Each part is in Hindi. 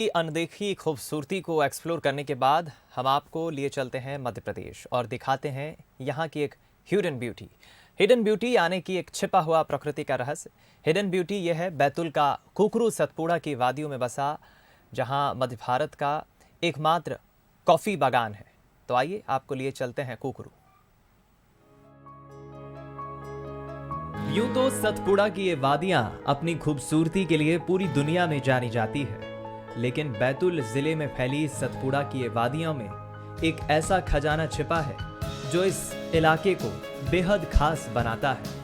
की अनदेखी खूबसूरती को एक्सप्लोर करने के बाद हम आपको लिए चलते हैं मध्य प्रदेश और दिखाते हैं यहाँ की एक हिडन ब्यूटी यानी कि एक छिपा हुआ प्रकृति का रहस्य। हिडन ब्यूटी यह है बैतूल का कुकरू सतपुड़ा की वादियों में बसा, जहाँ मध्य भारत का एकमात्र कॉफ़ी बागान है। तो आइए आपको लिए चलते हैं कुकरू। यूं तो सतपुड़ा की ये वादियां अपनी खूबसूरती के लिए पूरी दुनिया में जानी जाती है, लेकिन बैतूल जिले में फैली सतपुड़ा की ये वादियों में एक ऐसा खजाना छिपा है जो इस इलाके को बेहद खास बनाता है।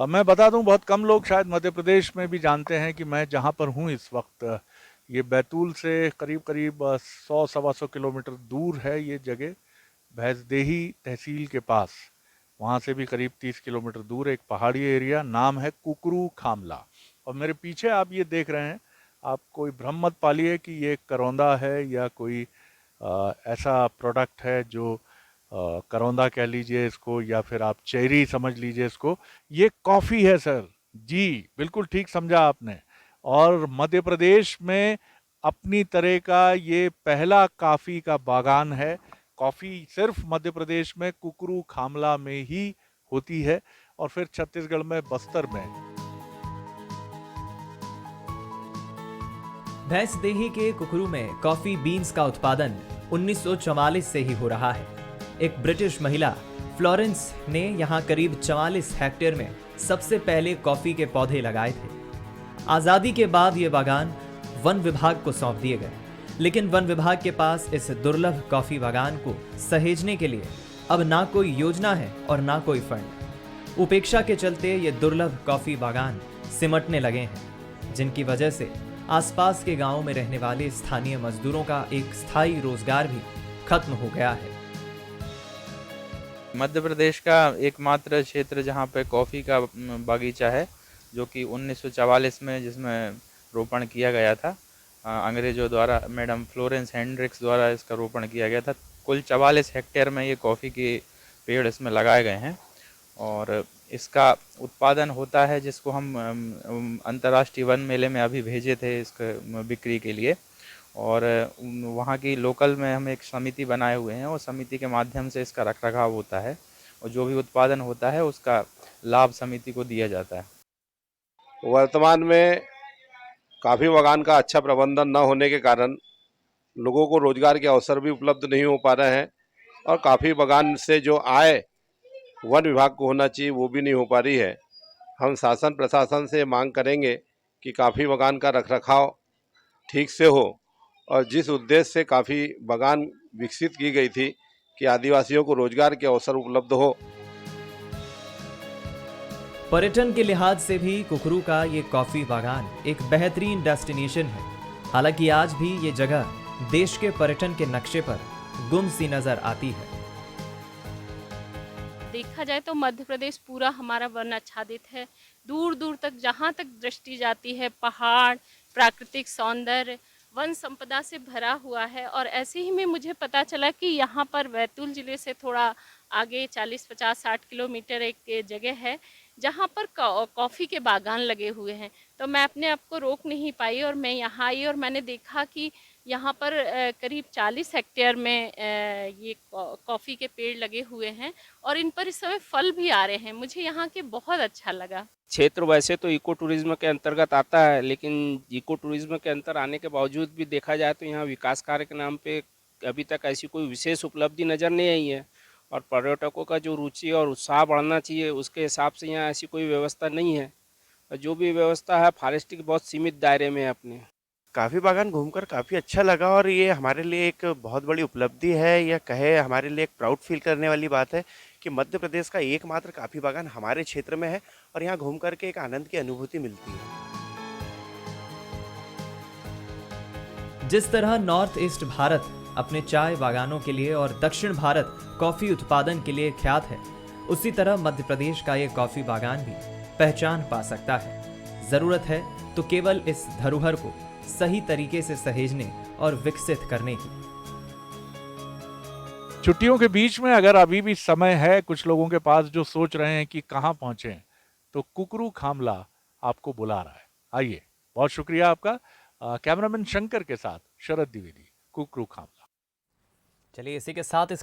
मैं बता दूं, बहुत कम लोग शायद मध्य प्रदेश में भी जानते हैं कि मैं जहां पर हूं इस वक्त, ये बैतूल से करीब करीब 100-125 किलोमीटर दूर है। ये जगह भैंसदेही तहसील के पास, वहाँ से भी करीब 30 किलोमीटर दूर एक पहाड़ी एरिया, नाम है कुकरू खामला। और मेरे पीछे आप ये देख रहे हैं, आप कोई भ्रम मत पालिए कि ये करौंदा है या कोई ऐसा प्रोडक्ट है जो करौंदा कह लीजिए इसको, या फिर आप चेरी समझ लीजिए इसको। ये कॉफ़ी है सर जी, बिल्कुल ठीक समझा आपने। और मध्य प्रदेश में अपनी तरह का ये पहला कॉफ़ी का बागान है। कॉफ़ी सिर्फ मध्य प्रदेश में कुकरू खामला में ही होती है, और फिर छत्तीसगढ़ में बस्तर में। भैंसदेही के कुकरू में कॉफी बीन्स का उत्पादन 1944 से ही हो रहा है। एक ब्रिटिश महिला फ्लोरेंस ने यहाँ करीब 44 हेक्टेयर में सबसे पहले कॉफी के पौधे लगाए थे। आजादी के बाद ये बागान वन विभाग को सौंप दिए गए, लेकिन वन विभाग के पास इस दुर्लभ कॉफी बागान को सहेजने के लिए अब ना कोई योजना है और ना कोई फंड। उपेक्षा के चलते ये दुर्लभ कॉफी बागान सिमटने लगे हैं, जिनकी वजह से आसपास के गांवों में रहने वाले स्थानीय मजदूरों का एक स्थायी रोजगार भी खत्म हो गया है। मध्य प्रदेश का एकमात्र क्षेत्र जहाँ पे कॉफ़ी का बागीचा है, जो कि 1944 में जिसमें रोपण किया गया था अंग्रेज़ों द्वारा, मैडम फ्लोरेंस हेंड्रिक्स द्वारा इसका रोपण किया गया था। कुल 44 हेक्टेयर में ये कॉफ़ी के पेड़ इसमें लगाए गए हैं और इसका उत्पादन होता है, जिसको हम अंतर्राष्ट्रीय वन मेले में अभी भेजे थे इसके बिक्री के लिए। और वहाँ की लोकल में हम एक समिति बनाए हुए हैं और समिति के माध्यम से इसका रखरखाव होता है और जो भी उत्पादन होता है उसका लाभ समिति को दिया जाता है। वर्तमान में काफ़ी बागान का अच्छा प्रबंधन न होने के कारण लोगों को रोजगार के अवसर भी उपलब्ध नहीं हो पा रहे हैं, और काफ़ी बागान से जो आय वन विभाग को होना चाहिए वो भी नहीं हो पा रही है। हम शासन प्रशासन से मांग करेंगे कि काफ़ी बागान का रखरखाव ठीक से हो, और जिस उद्देश्य से काफ़ी बागान विकसित की गई थी कि आदिवासियों को रोजगार के अवसर उपलब्ध हो। पर्यटन के लिहाज से भी कुकरू का ये कॉफी बागान एक बेहतरीन डेस्टिनेशन है। हालांकि आज भी ये जगह देश के पर्यटन के नक्शे पर गुम सी नजर आती है। देखा जाए तो मध्य प्रदेश पूरा हमारा वन आच्छादित है। दूर दूर तक जहाँ तक दृष्टि जाती है, पहाड़, प्राकृतिक सौंदर्य, वन संपदा से भरा हुआ है। और ऐसे ही में मुझे पता चला कि यहाँ पर बैतूल ज़िले से थोड़ा आगे 40-50-60 किलोमीटर एक जगह है जहाँ पर कॉफ़ी के बागान लगे हुए हैं। तो मैं अपने आप को रोक नहीं पाई और मैं यहाँ आई और मैंने देखा कि यहाँ पर करीब 40 हेक्टेयर में ये कॉफ़ी के पेड़ लगे हुए हैं और इन पर इस समय फल भी आ रहे हैं। मुझे यहाँ के बहुत अच्छा लगा। क्षेत्र वैसे तो इको टूरिज्म के अंतर्गत आता है, लेकिन इको टूरिज्म के अंतर आने के बावजूद भी देखा जाए तो यहाँ विकास कार्य के नाम पे अभी तक ऐसी कोई विशेष उपलब्धि नज़र नहीं आई है। और पर्यटकों का जो रुचि और उत्साह बढ़ना चाहिए उसके हिसाब से यहाँ ऐसी कोई व्यवस्था नहीं है। और जो भी व्यवस्था है फॉरेस्ट के बहुत सीमित दायरे में है अपने। काफ़ी बागान घूमकर काफ़ी अच्छा लगा, और ये हमारे लिए एक बहुत बड़ी उपलब्धि है, या कहे हमारे लिए एक प्राउड फील करने वाली बात है कि मध्य प्रदेश का एकमात्र काफ़ी बागान हमारे क्षेत्र में है और यहाँ घूम करके एक आनंद की अनुभूति मिलती है। जिस तरह नॉर्थ ईस्ट भारत अपने चाय बागानों के लिए और दक्षिण भारत कॉफी उत्पादन के लिए ख्यात है, उसी तरह मध्य प्रदेश का ये कॉफी बागान भी पहचान पा सकता है। जरूरत है तो केवल इस धरोहर को सही तरीके से सहेजने और विकसित करने की। छुट्टियों के बीच में अगर अभी भी समय है कुछ लोगों के पास जो सोच रहे हैं कि कहाँ पहुँचें, तो कुकरू खामला आपको बुला रहा है। आइए, बहुत शुक्रिया आपका। कैमरामैन शंकर के साथ शरद द्विवेदी, कुकरू खामला। चलिए इसी के साथ इस